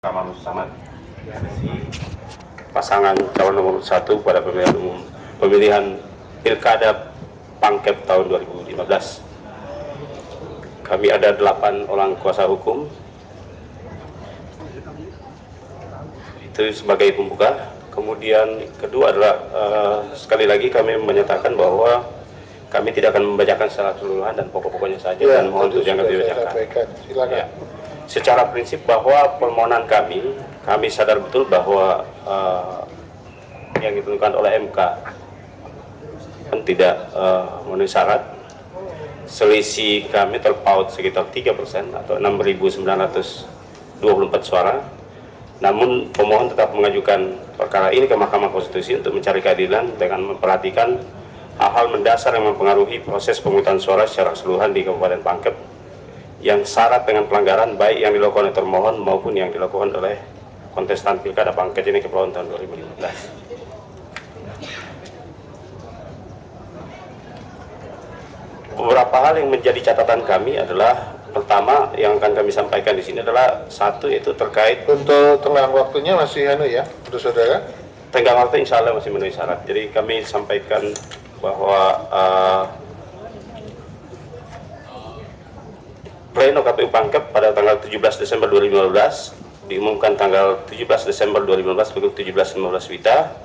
Kamal Samad, pasangan calon nomor 1 pada pemilihan Pilkada Pangkep tahun 2015. Kami ada 8 orang kuasa hukum. Itu sebagai pembuka. Kemudian kedua adalah sekali lagi kami menyatakan bahwa kami tidak akan membacakan secara keseluruhan dan pokok-pokoknya saja, dan mohon untuk jangan dibacakan. Ya. Secara prinsip bahwa permohonan kami sadar betul bahwa yang ditentukan oleh MK tidak memenuhi syarat. Selisih kami terpaut sekitar 3% atau 6.924 suara. Namun pemohon tetap mengajukan perkara ini ke Mahkamah Konstitusi untuk mencari keadilan dengan memperhatikan hal-hal mendasar yang mempengaruhi proses pemungutan suara secara keseluruhan di Kabupaten Pangkep, yang syarat dengan pelanggaran baik yang dilakukan oleh termohon maupun yang dilakukan oleh kontestan Pilkada Pangkep ini kepulauan tahun 2015. Beberapa hal yang menjadi catatan kami adalah, pertama yang akan kami sampaikan di sini adalah satu, yaitu terkait untuk tenggang waktunya masih ya, untuk saudara. Tenggang waktu insya Allah masih memenuhi syarat. Jadi kami sampaikan bahwa Pleno KPU Pangkep pada tanggal 17 Desember 2015 diumumkan tanggal 17 Desember 2015 pukul 17.15 WITA.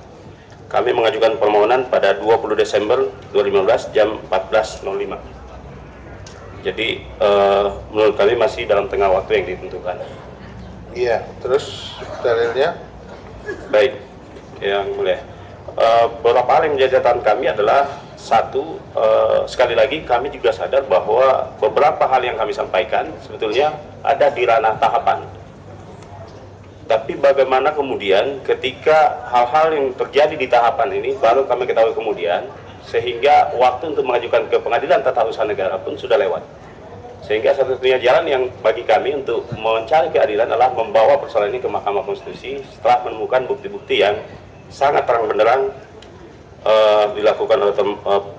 Kami mengajukan permohonan pada 20 Desember 2015 jam 14.05. Jadi menurut kami masih dalam tengah waktu yang ditentukan. Iya, terus dalilnya? Baik, yang mulia. Beberapa hal yang menjadi catatan kami adalah satu, sekali lagi kami juga sadar bahwa beberapa hal yang kami sampaikan sebetulnya ada di ranah tahapan. Tapi bagaimana kemudian ketika hal-hal yang terjadi di tahapan ini baru kami ketahui kemudian, sehingga waktu untuk mengajukan ke pengadilan tata usaha negara pun sudah lewat. Sehingga satu-satunya jalan yang bagi kami untuk mencari keadilan adalah membawa persoalan ini ke Mahkamah Konstitusi setelah menemukan bukti-bukti yang sangat terang benderang dilakukan oleh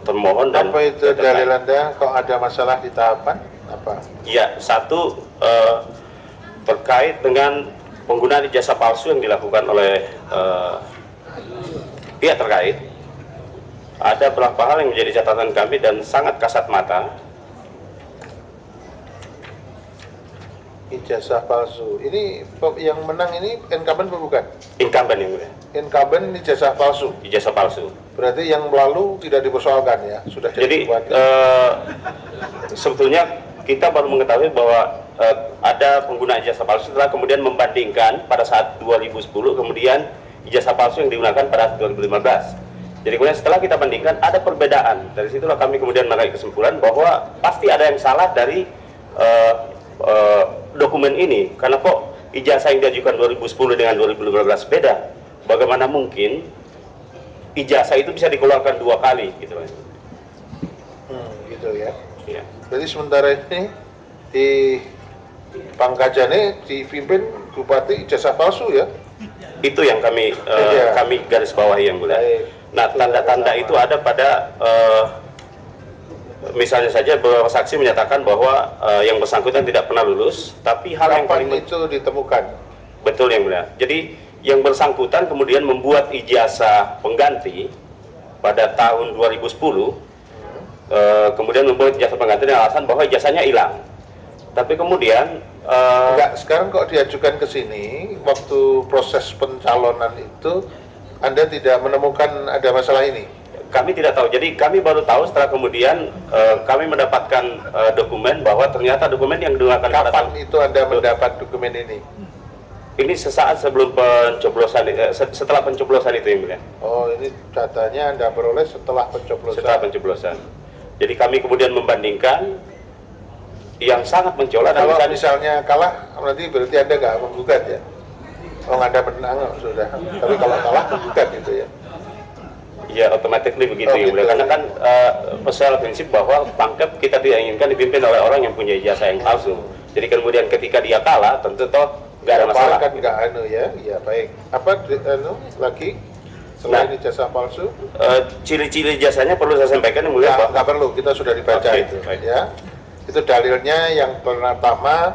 termohon. Dan apa itu dalil Anda kok ada masalah di tahapan? Apa? Ya, satu terkait dengan penggunaan ijazah palsu yang dilakukan oleh pihak terkait. Ada beberapa hal yang menjadi catatan kami dan sangat kasat mata. Ijazah palsu. Ini yang menang ini incumbent bukan? Incumbent yang mulia. Incumbent ijazah palsu. Ijazah palsu. Berarti yang lalu tidak dipersoalkan ya, sudah jadi sebetulnya kita baru mengetahui bahwa ada penggunaan ijazah palsu setelah kemudian membandingkan pada saat 2010 kemudian ijazah palsu yang digunakan pada 2015. Jadi kemudian setelah kita bandingkan ada perbedaan. Dari situlah kami kemudian mengambil kesimpulan bahwa pasti ada yang salah dari dokumen ini, karena kok ijazah yang diajukan 2010 dengan 2015 beda. Bagaimana mungkin ijazah itu bisa dikeluarkan 2 kali gitu. Gitu ya. Ya. Jadi sementara ini di Pangkajane dipimpin Bupati ijazah palsu ya? Itu yang kami kami garis bawahi yang mulia. Nah, tanda-tanda itu ada pada misalnya saja beberapa saksi menyatakan bahwa yang bersangkutan tidak pernah lulus, tapi hal yang paling itu ditemukan. Betul yang mulia. Jadi yang bersangkutan kemudian membuat ijazah pengganti pada tahun 2010, kemudian membuat ijazah pengganti dengan alasan bahwa ijazahnya hilang. Tapi kemudian enggak, sekarang kok diajukan ke sini waktu proses pencalonan itu Anda tidak menemukan ada masalah ini? Kami tidak tahu. Jadi kami baru tahu setelah kemudian kami mendapatkan dokumen bahwa ternyata dokumen yang digunakan pada kapan itu Anda mendapat dokumen ini? Ini sesaat sebelum pencoblosan, setelah pencoblosan itu yang mulia. Oh, ini datanya Anda peroleh setelah pencoblosan. Setelah pencoblosan. Jadi kami kemudian membandingkan yang sangat mencolok. Kalau misalnya kalah, nanti berarti Anda nggak menggugat ya? Oh, Anda menang sudah. Tapi kalau kalah menggugat gitu ya? Ya, otomatis begitu ya, gitu. Karena kan secara prinsip bahwa Pangkep kita tidak inginkan dipimpin oleh orang yang punya ijazah yang palsu. Jadi kemudian ketika dia kalah, tentu toh nggak ada masalah. Kan nggak ya? Ya baik. Apa lagi selain ijazah palsu? Ciri-ciri ijazahnya perlu saya sampaikan yang mulia. Nggak perlu, kita sudah dibaca itu. Ya. Itu dalilnya yang pertama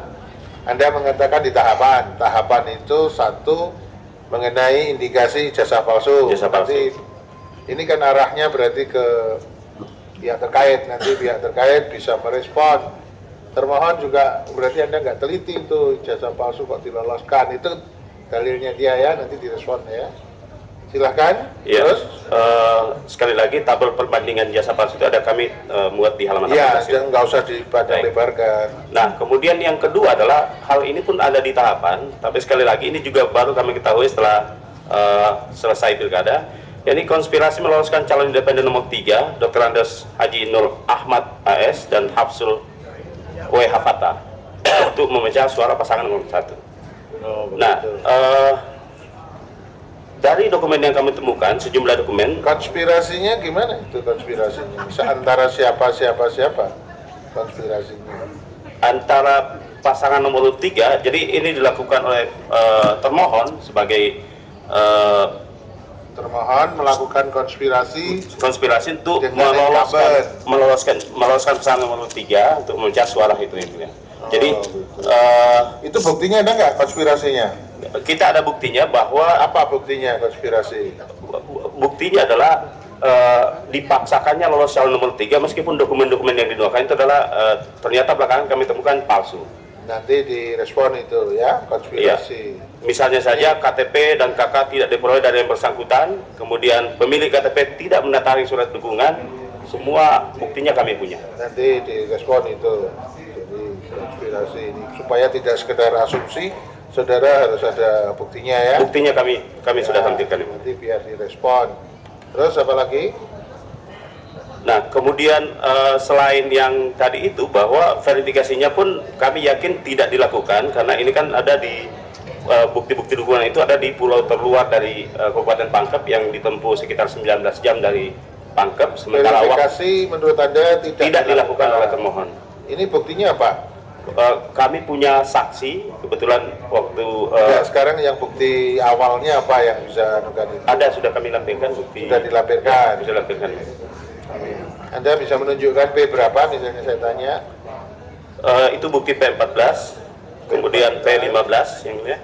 Anda mengatakan di tahapan. Tahapan itu satu mengenai indikasi ijazah palsu. Ijazah palsu. Nanti ini kan arahnya berarti ke pihak terkait. Nanti pihak terkait bisa merespon. Termohon juga berarti Anda nggak teliti itu ijazah palsu kok diloloskan. Itu dalilnya dia ya, nanti direspon ya. Silahkan. Ya. Terus sekali lagi tabel perbandingan ijazah palsu itu ada kami muat di halaman ya, 18. nggak usah dipanjang lebarkan. Nah, kemudian yang kedua adalah hal ini pun ada di tahapan, tapi sekali lagi ini juga baru kami ketahui setelah selesai pilkada. Yakni konspirasi meloloskan calon independen nomor 3, Dr. Andes Haji Nur Ahmad AS dan Hafsul W. Hafata untuk memecah suara pasangan nomor 1. Nah, dari dokumen yang kami temukan, sejumlah dokumen. Konspirasinya gimana itu konspirasinya? Bisa antara siapa konspirasinya? Antara pasangan nomor 3, jadi ini dilakukan oleh termohon sebagai termohon melakukan konspirasi untuk dengan meloloskan pasangan nomor 3 untuk memecah suara itu ya. Jadi itu buktinya ada nggak konspirasinya? Kita ada buktinya bahwa apa buktinya konspirasi? Buktinya adalah dipaksakannya lolos calon nomor 3 meskipun dokumen-dokumen yang dinuangkan itu adalah ternyata belakangan kami temukan palsu. Nanti direspon itu ya konspirasi. Ya. Misalnya saja KTP dan KK tidak diperoleh dari yang bersangkutan, kemudian pemilik KTP tidak mendatangi surat dukungan, semua buktinya kami punya. Nanti direspon itu. Jadi konspirasi ini supaya tidak sekedar asumsi. Saudara harus ada buktinya ya. Buktinya kami sudah tampilkan. Nanti biar direspon. Terus apa lagi? Nah, kemudian selain yang tadi itu bahwa verifikasinya pun kami yakin tidak dilakukan karena ini kan ada di bukti-bukti dukungan itu ada di pulau terluar dari Kabupaten Pangkep yang ditempuh sekitar 19 jam dari Pangkep. Sementara verifikasi menurut Anda tidak dilakukan oleh termohon. Ini buktinya apa? Kami punya saksi kebetulan waktu sekarang yang bukti awalnya apa yang bisa anukan itu? Ada, sudah kami lampirkan bukti. Sudah dilampirkan. Bisa lampirkan. Anda bisa menunjukkan P berapa misalnya saya tanya? Itu bukti P14, kemudian P15 yang ini,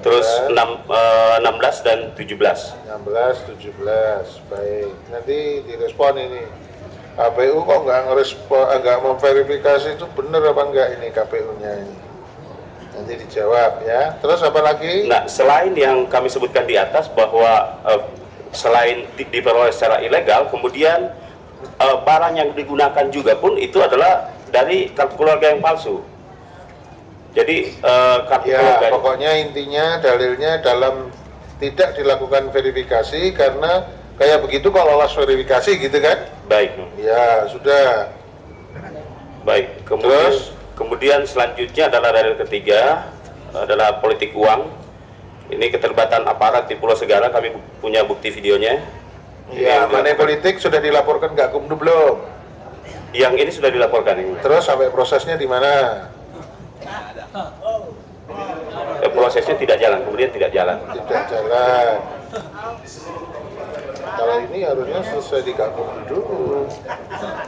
terus 16 dan 17. 16, 17, baik. Nanti direspon ini. KPU kok nggak memverifikasi itu benar apa enggak ini KPU-nya ini. Nanti dijawab ya. Terus apa lagi? Nah, selain yang kami sebutkan di atas bahwa selain diperoleh secara ilegal, kemudian barang yang digunakan juga pun itu adalah dari kartu keluarga yang palsu. Jadi kartu keluarga. Pokoknya intinya dalilnya dalam tidak dilakukan verifikasi karena kayak begitu kalau lolos verifikasi gitu kan? Baik. Ya sudah. Baik. Kemudian selanjutnya adalah dalil ketiga adalah politik uang. Ini keterlibatan aparat di Pulau Segara, kami punya bukti videonya. Iya, money politik sudah dilaporkan ke Gakumdu belum? Yang ini sudah dilaporkan. Terus sampai prosesnya di mana? Prosesnya tidak jalan, kemudian tidak jalan. Tidak jalan. Kalau ini harusnya selesai di Gakumdu dulu.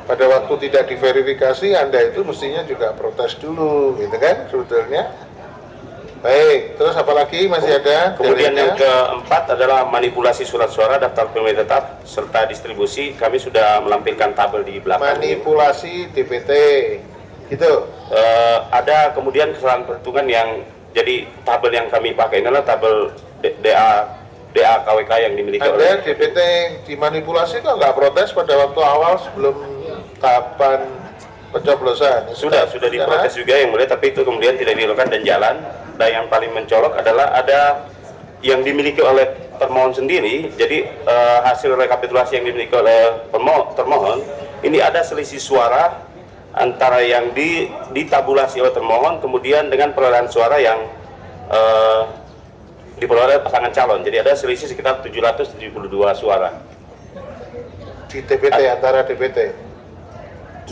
Pada waktu tidak diverifikasi, Anda itu mestinya juga protes dulu, gitu kan sebetulnya. Baik, terus apa lagi masih ada? Kemudian yang keempat adalah manipulasi surat suara daftar pemilih tetap serta distribusi. Kami sudah melampirkan tabel di belakang. Manipulasi DPT, gitu. Ada kemudian kesalahan perhitungan yang jadi tabel yang kami pakai ini adalah tabel DA KWK yang dimiliki oleh DPT dimanipulasi kok nggak protes pada waktu awal sebelum tahapan pencoblosan? Sudah diprotes juga yang mulia, tapi itu kemudian tidak dilakukan dan jalan. Dan yang paling mencolok adalah ada yang dimiliki oleh termohon sendiri. Jadi hasil rekapitulasi yang dimiliki oleh termohon ini ada selisih suara antara yang ditabulasi oleh termohon kemudian dengan perolehan suara yang diperoleh pasangan calon. Jadi ada selisih sekitar 772 suara di DPT antara DPT.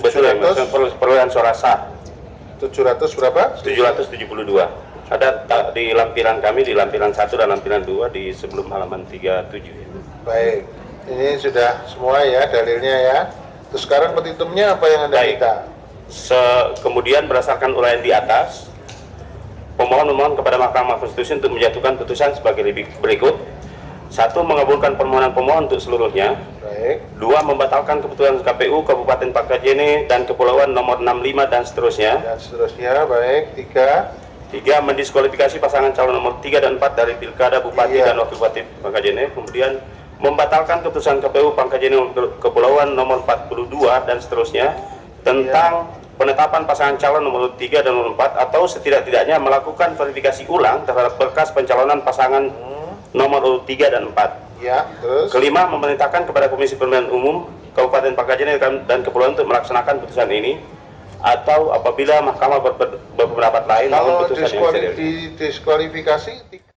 Betul ya, perolehan suara sah 700 berapa? 772. Ada di lampiran kami, di lampiran 1 dan lampiran 2 di sebelum halaman 37. Baik, ini sudah semua ya dalilnya ya. Terus sekarang petitumnya apa yang Anda minta? Kemudian berdasarkan uraian di atas, pemohon memohon kepada Mahkamah Konstitusi untuk menjatuhkan putusan sebagai berikut. 1. Mengabulkan permohonan pemohon untuk seluruhnya. Baik. 2. Membatalkan keputusan KPU Kabupaten Pangkajene dan Kepulauan nomor 65 dan seterusnya. Dan seterusnya, baik. 3. 3. Mendiskualifikasi pasangan calon nomor 3 dan 4 dari Pilkada Bupati Iya. dan Wakil Bupati Pangkajene. Kemudian membatalkan keputusan KPU Pangkajene Kepulauan nomor 42 dan seterusnya tentang penetapan pasangan calon nomor 3 dan nomor 4 atau setidak-tidaknya melakukan verifikasi ulang terhadap berkas pencalonan pasangan nomor urut 3 dan 4. Ya, terus. Kelima, memerintahkan kepada Komisi Pemilihan Umum Kabupaten Pangkajene dan Kepulauan untuk melaksanakan putusan ini atau apabila mahkamah berpendapat lain Kalau putusan yang serius. diskualifikasi